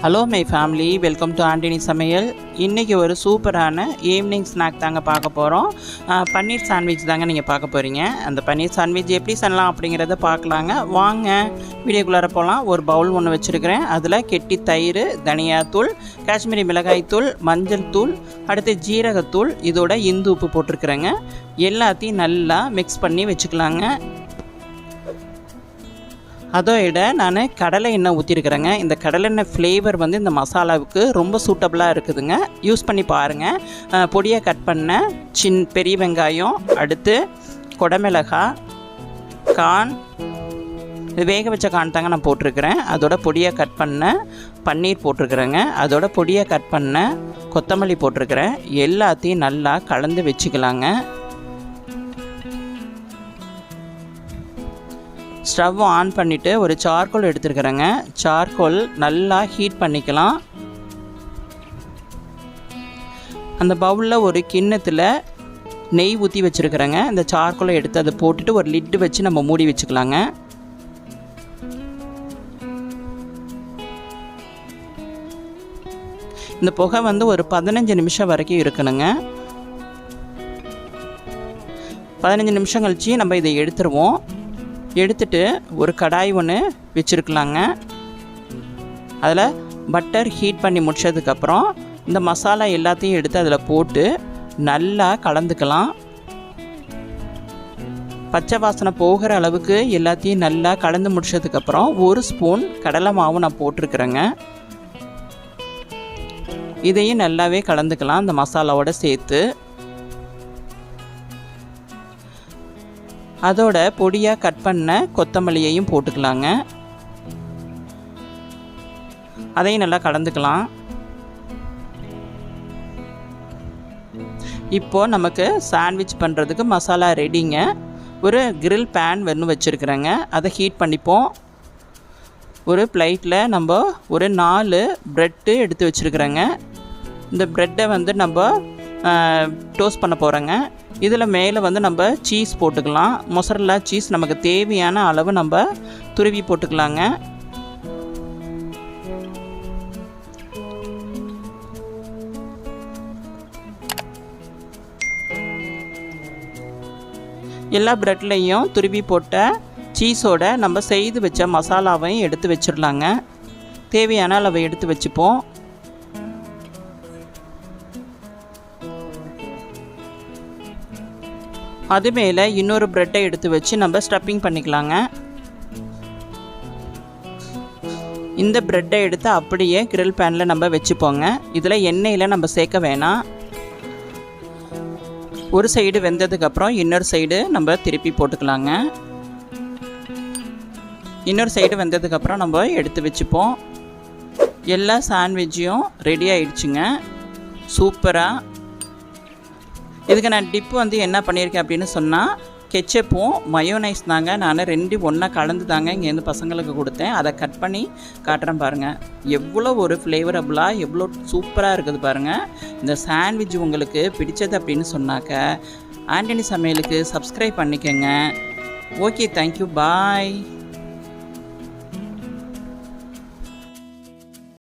Hello my family, welcome to Antony சமையல். இன்றைக்கி ஒரு சூப்பரான ஈவினிங் ஸ்நாக் தாங்க பார்க்க போகிறோம். பன்னீர் சாண்ட்விச் தாங்க நீங்கள் பார்க்க போகிறீங்க. அந்த பன்னீர் சாண்ட்விச் எப்படி பண்ணலாம் அப்படிங்கிறத பார்க்கலாங்க. வாங்க வீடியோக்குள்ளார போகலாம். ஒரு பவுல் ஒன்று வச்சுருக்கிறேன். அதில் கெட்டி தயிர், தனியாத்தூள், காஷ்மீரி மிளகாய்த்தூள், மஞ்சள் தூள், அடுத்து ஜீரகத்தூள், இதோட இந்து உப்பு போட்டிருக்கிறேங்க. எல்லாத்தையும் நல்லா மிக்ஸ் பண்ணி வச்சுக்கலாங்க. அதோட நான் கடலை எண்ணெய் ஊற்றிருக்கிறேங்க. இந்த கடலை எண்ணெய் ஃப்ளேவர் வந்து இந்த மசாலாவுக்கு ரொம்ப சூட்டபுளாக இருக்குதுங்க. யூஸ் பண்ணி பாருங்கள். பொடியை கட் பண்ண பெரிய வெங்காயம், அடுத்து கொடமிளகாய், கார்ன், வேக வச்ச கார்ன் தாங்க நான் போட்டிருக்கிறேன். அதோட பொடியை கட் பண்ண பன்னீர் போட்டிருக்கிறேங்க. அதோட பொடியை கட் பண்ண கொத்தமல்லி போட்டிருக்கிறேன். எல்லாத்தையும் நல்லா கலந்து வச்சுக்கலாங்க. ஸ்டவ் ஆன் பண்ணிவிட்டு ஒரு சார்கோல் எடுத்துருக்குறேங்க. சார்கோல் நல்லா ஹீட் பண்ணிக்கலாம். அந்த பவுலில் ஒரு கிண்ணத்தில் நெய் ஊற்றி வச்சுருக்குறேங்க. இந்த சார்கோலை எடுத்து அதை போட்டுட்டு ஒரு லிட்டு வச்சு நம்ம மூடி வச்சுக்கலாங்க. இந்த புகை வந்து ஒரு 15 நிமிஷம் வரைக்கும் இருக்கணுங்க. 15 நிமிஷம் கழிச்சு நம்ம இதை எடுத்துருவோம். எடுத்துட்டு ஒரு கடாய் ஒன்று வச்சுருக்கலாங்க. அதில் பட்டர் ஹீட் பண்ணி முடிச்சதுக்கப்புறம் இந்த மசாலா எல்லாத்தையும் எடுத்து அதில் போட்டு நல்லா கலந்துக்கலாம். பச்சை வாசனை போகிற அளவுக்கு எல்லாத்தையும் நல்லா கலந்து முடிச்சதுக்கப்புறம் 1 ஸ்பூன் கடலை மாவு நான் போட்டிருக்கிறேங்க. இதையும் நல்லாவே கலந்துக்கலாம் இந்த மசாலாவோட சேர்த்து. அதோட பொடியாக கட் பண்ண கொத்தமல்லியையும் போட்டுக்கலாங்க. அதையும் நல்லா கலந்துக்கலாம். இப்போது நமக்கு சாண்ட்விச் பண்ணுறதுக்கு மசாலா ரெடிங்க. ஒரு கிரில் பேன் ஒன்று வச்சுருக்குறேங்க. அதை ஹீட் பண்ணிப்போம். ஒரு பிளேட்டில் நம்ம ஒரு 4 ப்ரெட்டு எடுத்து வச்சுருக்குறேங்க. இந்த ப்ரெட்டை வந்து நம்ம டோஸ்ட் பண்ண போகிறோங்க. இதில் மேலே வந்து நம்ம சீஸ் போட்டுக்கலாம். மொசரல்லா சீஸ் நமக்கு தேவையான அளவு நம்ம துருவி போட்டுக்கலாங்க. எல்லா ப்ரெட்லேயும் துருவி போட்ட சீஸோட நம்ம செய்து வச்ச மசாலாவையும் எடுத்து வச்சிடலாங்க. தேவையான அளவை எடுத்து வச்சுப்போம். அது மேலே இன்னொரு ப்ரெட்டை எடுத்து வச்சு நம்ம ஸ்டஃப்பிங் பண்ணிக்கலாங்க. இந்த ப்ரெட்டை எடுத்து அப்படியே கிரில் பேனில் நம்ம வச்சுப்போங்க. இதில் எண்ணெயில் நம்ம சேர்க்க வேணாம். ஒரு சைடு வெந்ததுக்கப்புறம் இன்னொரு சைடு நம்ம திருப்பி போட்டுக்கலாங்க. இன்னொரு சைடு வெந்ததுக்கப்புறம் நம்ம எடுத்து வச்சுப்போம். எல்லா சாண்ட்விட்சையும் ரெடி ஆகிடுச்சுங்க. சூப்பராக. இதுக்கு நான் டிப்பு வந்து என்ன பண்ணியிருக்கேன் அப்படின்னு சொன்னால், கெச்சப்பும் மயோனைஸ் தாங்க நான் 2 ஒன்றா கலந்து தாங்க இங்கேருந்து பசங்களுக்கு கொடுத்தேன். அதை கட் பண்ணி காட்டுறேன் பாருங்கள். எவ்வளோ ஒரு ஃப்ளேவரபுளாக எவ்வளோ சூப்பராக இருக்குது பாருங்கள். இந்த சாண்ட்விச் உங்களுக்கு பிடிச்சது அப்படின்னு சொன்னாக்க ஆண்டனி சமையலுக்கு சப்ஸ்கிரைப் பண்ணிக்கோங்க. ஓகே, தேங்க்யூ, பாய்.